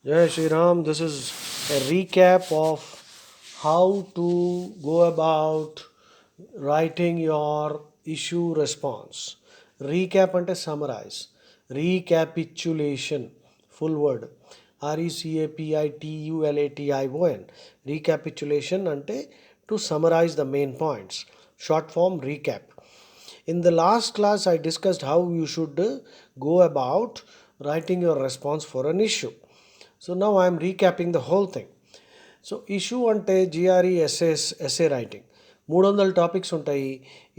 Jai Shri Ram. This is a recap of how to go about writing your issue response. Recap ante summarize. Recapitulation. Full word. Recapitulation. Recapitulation ante to summarize the main points. Short form recap. In the last class, I discussed how you should go about writing your response for an issue. So now I am recapping the whole thing. So issue అంటే GRE SA writing 300 topics ఉంటాయి.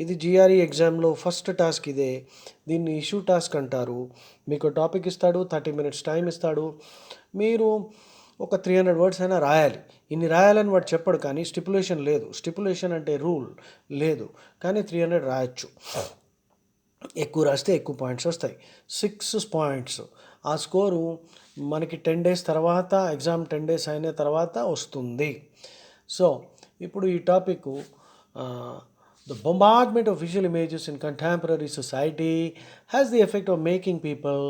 ఇది GRE ఎగ్జామ్లో first task ఇదే. దీన్ని issue task అంటారు. మీకు topic ఇస్తాడు, 30 minutes time ఇస్తాడు. మీరు ఒక 300 words అయినా రాయాలి. ఇన్ని రాయాలని వాడు చెప్పడు, కానీ స్టిపులేషన్ లేదు. స్టిపులేషన్ అంటే రూల్ లేదు, కానీ 300 రాయొచ్చు. ఎక్కువ రాస్తే ఎక్కువ పాయింట్స్ వస్తాయి. 6 points. ఆ స్కోరు మనకి 10 days తర్వాత, ఎగ్జామ్ 10 days అయిన తర్వాత వస్తుంది. సో ఇప్పుడు ఈ topic the bombardment of visual images in contemporary society has the effect of making people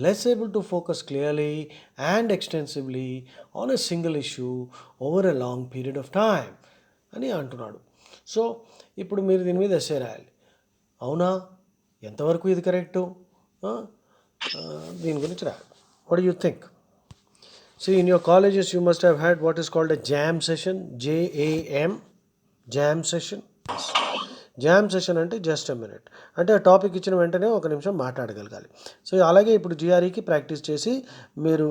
less able to focus clearly and extensively on a single issue over a long period of time అని అంటున్నాడు. So ఇప్పుడు మీరు దీని మీద essay రాయాలి. అవునా, ఎంతవరకు ఇది కరెక్టు? దీని గురించి రాయాలి. What do you think? See, in your colleges you must have had what is called a jam session. JAM, jam session. Jam session అంటే జస్ట్ ఎ మినిట్, అంటే ఆ టాపిక్ ఇచ్చిన వెంటనే ఒక నిమిషం మాట్లాడగలగాలి. సో అలాగే ఇప్పుడు జిఆర్ఈకి ప్రాక్టీస్ చేసి మీరు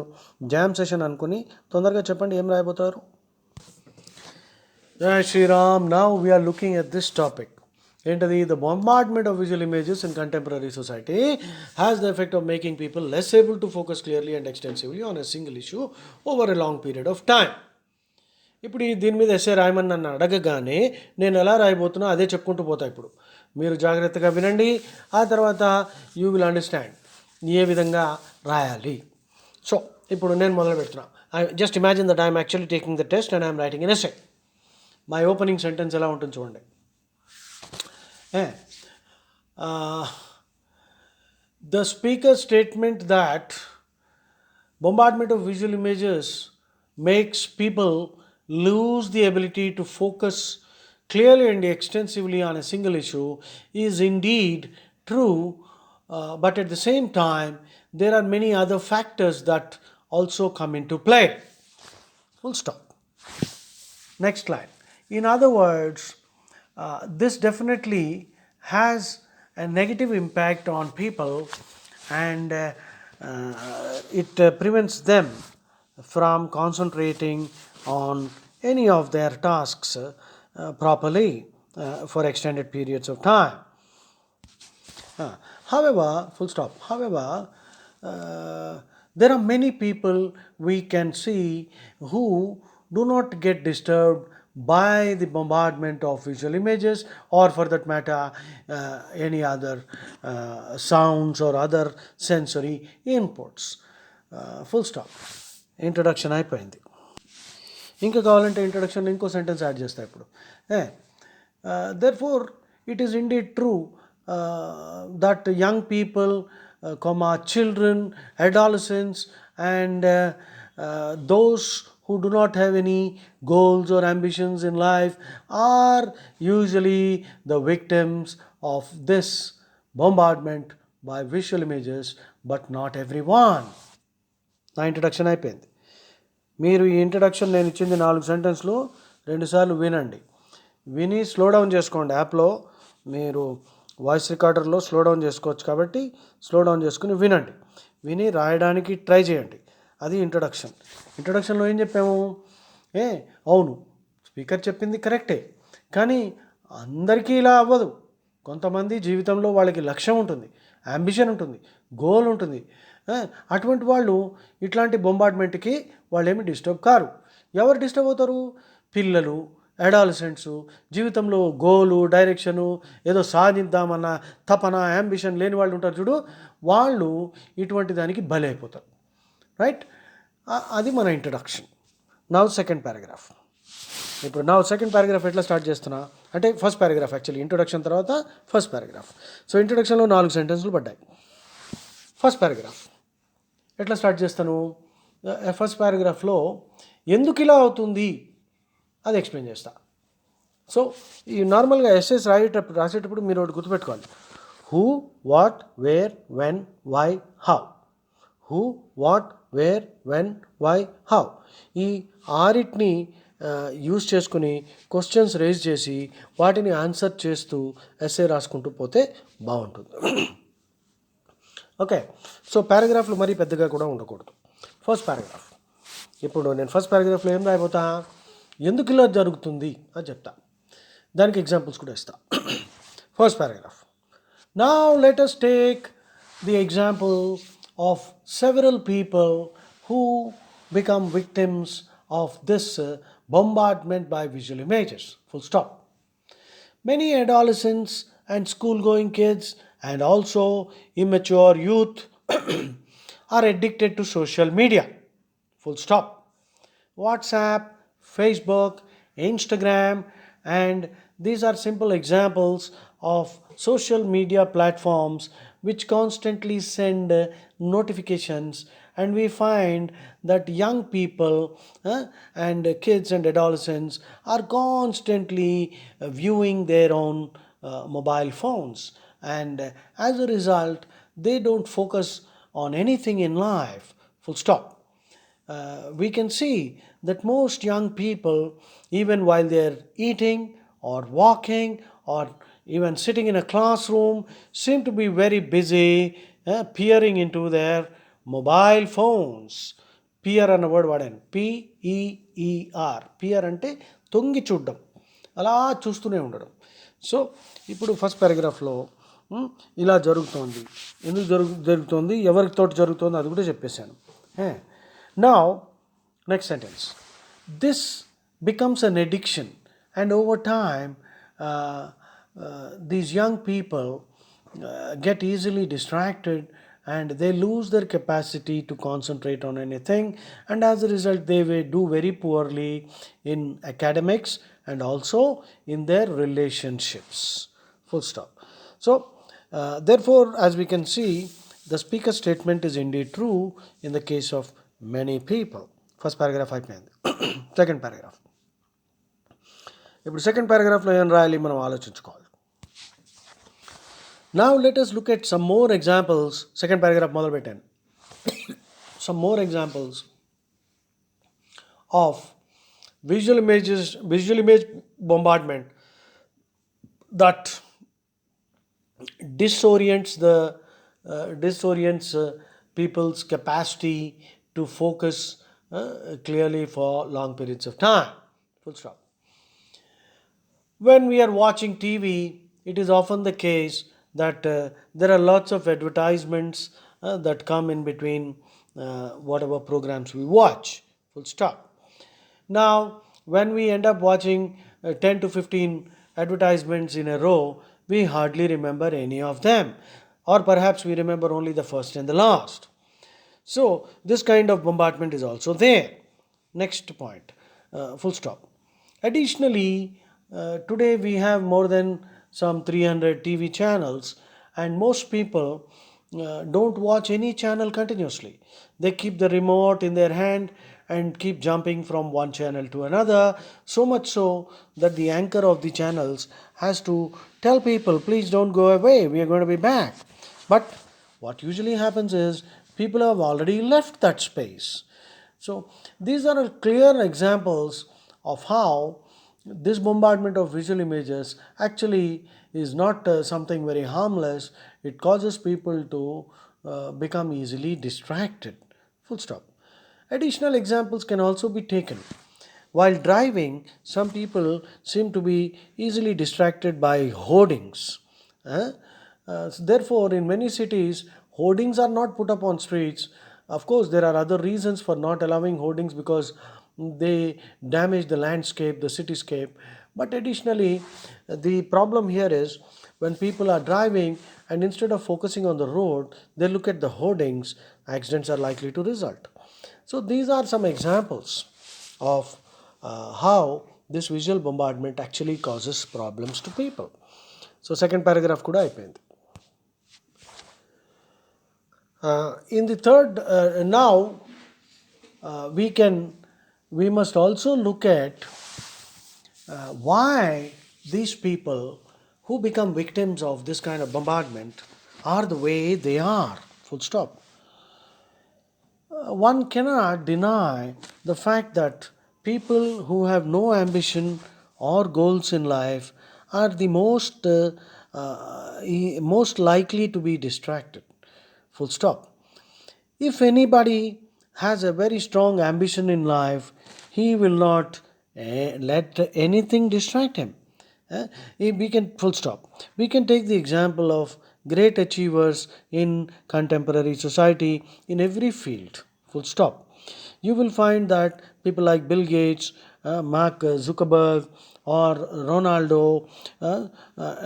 జామ్ సెషన్ అనుకుని తొందరగా చెప్పండి, ఏం రాయబోతారు? Jai Shriram. Now we are looking at this topic. ఏంటది? The bombardment of visual images in contemporary society has the effect of making people less able to focus clearly and extensively on a single issue over a long period of time. ఇప్పుడు దీని మీద essay రాయమని నన్ను అడగగానే నేను ఎలా రాయబోతున్నా అదే చెప్పుకుంటూ పోతా. ఇప్పుడు మీరు జాగ్రత్తగా వినండి, ఆ తర్వాత యూ విల్ అండర్స్టాండ్ ఏ విధంగా రాయాలి. సో ఇప్పుడు నేను మొదలు పెడుతున్నా. Just imagine that I'm actually taking the test and I'm writing an essay. My opening sentence ఎలా ఉంటుంది చూడండి. The speaker's statement that bombardment of visual images makes people lose the ability to focus clearly and extensively on a single issue is indeed true, but at the same time there are many other factors that also come into play. Full stop. Next line. In other words, this definitely has a negative impact on people, and it prevents them from concentrating on any of their tasks properly for extended periods of time. However, full stop. However, there are many people we can see who do not get disturbed by the bombardment of visual images, or for that matter any other sounds or other sensory inputs. Full stop. Introduction అయిపోయింది. ఇంకా కావాలంటే ఇంట్రడక్షన్లో ఇంకో sentence add చేస్తా ఇప్పుడు. Therefore it is indeed true that young people, children, adolescents, and those who do not have any goals or ambitions in life are usually the victims of this bombardment by visual images, but not everyone. నా introduction అయిపోయింది. మీరు ఈ introduction నేను ఇచ్చింది 4 సెంటెన్స్లు 2 సార్లు వినండి. విని slow down చేసుకోండి. యాప్లో మీరు వాయిస్ రికార్డర్లో స్లో డౌన్ చేసుకోవచ్చు, కాబట్టి స్లో డౌన్ చేసుకుని వినండి. విని రాయడానికి ట్రై చేయండి. అది ఇంట్రడక్షన్. ఇంట్రడక్షన్లో ఏం చెప్పాము? అవును, స్పీకర్ చెప్పింది కరెక్టే, కానీ అందరికీ ఇలా అవ్వదు. కొంతమంది జీవితంలో వాళ్ళకి లక్ష్యం ఉంటుంది, అంబిషన్ ఉంటుంది, గోల్ ఉంటుంది. అటువంటి వాళ్ళు ఇట్లాంటి బొంబార్డ్మెంట్కి వాళ్ళు ఏమి డిస్టర్బ్ కారు. ఎవరు డిస్టర్బ్ అవుతారు? పిల్లలు, అడాలసెంట్స్, జీవితంలో గోలు, డైరెక్షను, ఏదో సాధిద్దామన్న తపన, అంబిషన్ లేని వాళ్ళు ఉంటారు చూడు, వాళ్ళు ఇటువంటి దానికి బలైపోతారు. రైట్? అది మన ఇంట్రడక్షన్. Now second paragraph. ఇప్పుడు సెకండ్ పారాగ్రాఫ్ ఎట్లా స్టార్ట్ చేస్తున్నా అంటే ఫస్ట్ పారాగ్రాఫ్ యాక్చువల్లీ ఇంట్రొడక్షన్ తర్వాత ఫస్ట్ పారాగ్రాఫ్. సో ఇంట్రొడక్షన్లో 4 సెంటెన్స్లు పడ్డాయి. ఫస్ట్ పారాగ్రాఫ్ ఎట్లా స్టార్ట్ చేస్తాను? ఫస్ట్ పారాగ్రాఫ్లో ఎందుకు ఇలా అవుతుంది అది ఎక్స్ప్లెయిన్ చేస్తా. సో ఈ నార్మల్గా ఎస్ఎస్ రాసేటప్పుడు మీరు ఒకటి గుర్తుపెట్టుకోవాలి. Who, what, where, when, why, how. Who, what, where, when, why, how. ఈ ఆరిటిని యూజ్ చేసుకుని క్వశ్చన్స్ రేజ్ చేసి వాటిని ఆన్సర్ చేస్తూ ఎస్ఏ రాసుకుంటూ పోతే బాగుంటుంది. ఓకే, సో పారాగ్రాఫ్లు మరీ పెద్దగా కూడా ఉండకూడదు. First paragraph. ఇప్పుడు నేను ఫస్ట్ పారాగ్రాఫ్లో ఏం రాయిపోతా, ఎందుకు ఇలా జరుగుతుంది అని చెప్తా. దానికి ఎగ్జాంపుల్స్ కూడా ఇస్తా. First paragraph. Now let us take the example of several people who become victims of this bombardment by visual images. Full stop. Many adolescents and school-going kids and also immature youth are addicted to social media. Full stop. WhatsApp, Facebook, Instagram, and these are simple examples of social media platforms which constantly send notifications, and we find that young people and kids and adolescents are constantly viewing their own mobile phones, and as a result they don't focus on anything in life. Full stop. We can see that most young people, even while they're eating or walking or even sitting in a classroom, seem to be very busy peering into their mobile phones. Peer అన్న word వాడాను, PEER. Pear అంటే తొంగి చూడడం, అలా చూస్తూనే ఉండడం. So ఇప్పుడు first పారాగ్రాఫ్లో ఇలా జరుగుతోంది, ఎందుకు జరుగుతోంది, ఎవరితో జరుగుతోంది అది కూడా చెప్పేశాను. Now, next sentence. This becomes an addiction, and over time, these young people get easily distracted and they lose their capacity to concentrate on anything, and as a result, they will do very poorly in academics and also in their relationships. Full stop. So, therefore, as we can see, the speaker's statement is indeed true in the case of many people. First paragraph అయిపోయింది. Second paragraph. ఇప్పుడు second పారాగ్రాఫ్లో ఏం రాయాలి మనం ఆలోచించుకోవాలి. Now let us look at some more examples. Second paragraph మొదలు పెట్టాను. Some more examples of visual image bombardment that disorients people's capacity to focus clearly for long periods of time. Full stop. When we are watching TV, it is often the case that there are lots of advertisements that come in between whatever programs we watch. Full stop. Now, when we end up watching 10 to 15 advertisements in a row, we hardly remember any of them, or perhaps we remember only the first and the last. So, this kind of bombardment is also there. Next point, full stop. Additionally, today we have more than some 300 TV channels, and most people don't watch any channel continuously. They keep the remote in their hand and keep jumping from one channel to another, so much so that the anchor of the channels has to tell people, please don't go away, we are going to be back. But what usually happens is people have already left that space. So these are clear examples of how this bombardment of visual images actually is not something very harmless. It causes people to become easily distracted. Full stop. Additional examples can also be taken. While driving, some people seem to be easily distracted by hoardings. Therefore, in many cities, hoardings are not put up on streets. Of course, there are other reasons for not allowing hoardings because they damage the landscape, the cityscape. But additionally, the problem here is when people are driving and instead of focusing on the road, they look at the hoardings, accidents are likely to result. So these are some examples of how this visual bombardment actually causes problems to people. So second paragraph kuda అయిపోయింది. In the third, now we must also look at why these people who become victims of this kind of bombardment are the way they are. Full stop. One cannot deny the fact that people who have no ambition or goals in life are the most likely to be distracted. Full stop. If anybody has a very strong ambition in life, he will not let anything distract him. If we can full stop. We can take the example of great achievers in contemporary society in every field. Full stop. You will find that people like Bill Gates, Mark Zuckerberg, or Ronaldo,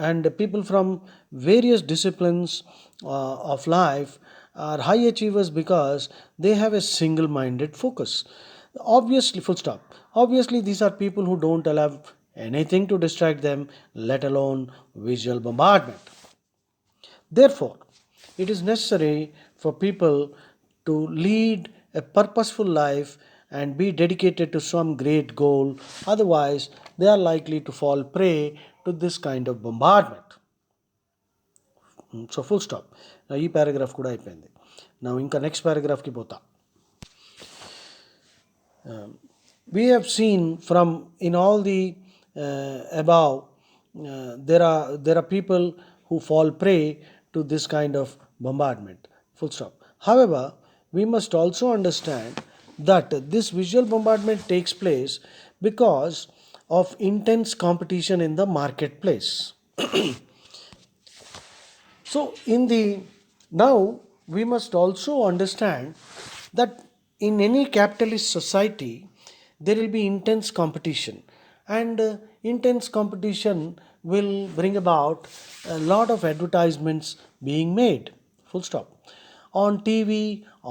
and people from various disciplines of life are high achievers because they have a single minded focus. Obviously, full stop. Obviously, these are people who don't allow anything to distract them, let alone visual bombardment. Therefore, it is necessary for people to lead a purposeful life and be dedicated to some great goal. Otherwise, they are likely to fall prey to this kind of bombardment. So full stop. ఈ paragraph కూడా అయిపోయింది. నా ఇంకా next పారాగ్రాఫ్కి పోతా. We have seen from in all the above, there are people who fall prey to this kind of bombardment. Full stop. However, we must also understand that this visual bombardment takes place because of intense competition in the marketplace. So now we must also understand that in any capitalist society there will be intense competition, and intense competition will bring about a lot of advertisements being made. Full stop. On TV,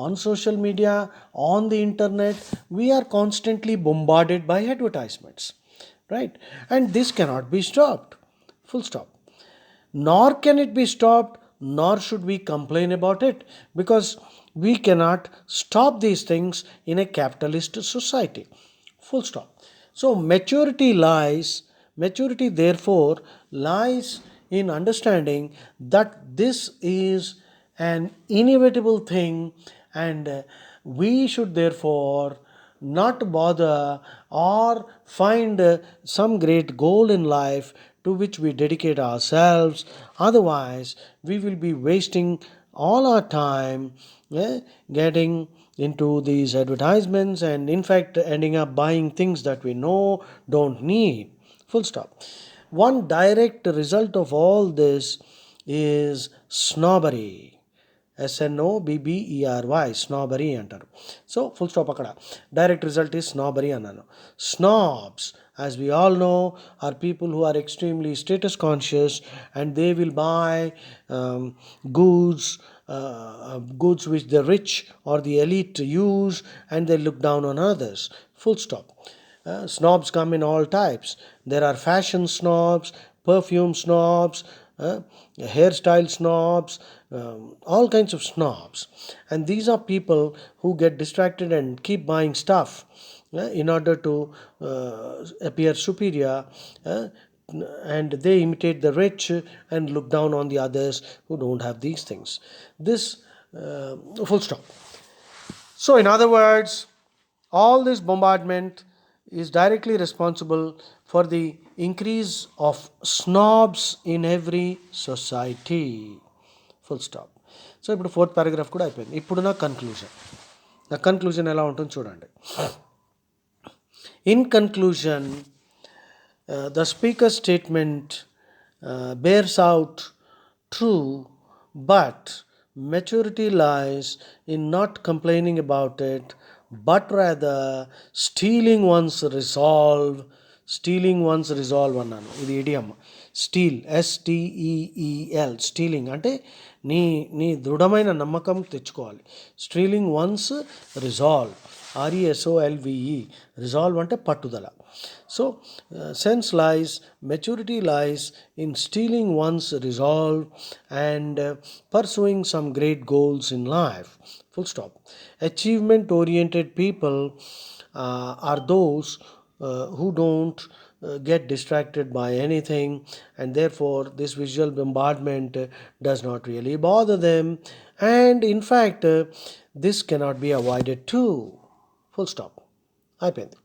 on social media, on the internet, we are constantly bombarded by advertisements, right? And this cannot be stopped. Full stop. Nor can it be stopped, nor should we complain about it, because we cannot stop these things in a capitalist society. Full stop. So maturity therefore lies in understanding that this is an inevitable thing, and we should therefore not bother or find some great goal in life to which we dedicate ourselves. Otherwise, we will be wasting all our time getting into these advertisements, and in fact ending up buying things that we know don't need. Full stop. One direct result of all this is snobbery. SNOBBERY, snobbery అంటారు. So full stop. అక్కడ direct result is స్నాబరీ అన్నాను. స్నాబ్స్, as we all know, are people who are extremely status conscious, and they will buy goods which the rich or the elite use, and they look down on others. Full stop. Snobs come in all types. There are fashion snobs, perfume snobs, hairstyle snobs, all kinds of snobs. And these are people who get distracted and keep buying stuff in order to appear superior, and they imitate the rich and look down on the others who don't have these things. This full stop. So in other words, all this bombardment is directly responsible for the increase of snobs in every society. Full stop. So ఇప్పుడు fourth paragraph కూడా అయిపోయింది. ఇప్పుడు నా conclusion ఎలా ఉంటుందో చూడండి. In conclusion, the speaker's statement bears out true, but maturity lies in not complaining about it, but rather stealing one's resolve అన్నాను. ఇది ఇడియం. స్టీల్, STEEL, స్టీలింగ్ అంటే నీ దృఢమైన నమ్మకం తెచ్చుకోవాలి. Stealing once resolve. RESOLVE. Resolve అంటే పట్టుదల. So, sense lies, maturity lies in stealing one's resolve and pursuing some great goals in life. Full stop. Achievement oriented people are those who don't get distracted by anything, and therefore this visual bombardment does not really bother them, and in fact this cannot be avoided too. Full stop. అయిపోయింది.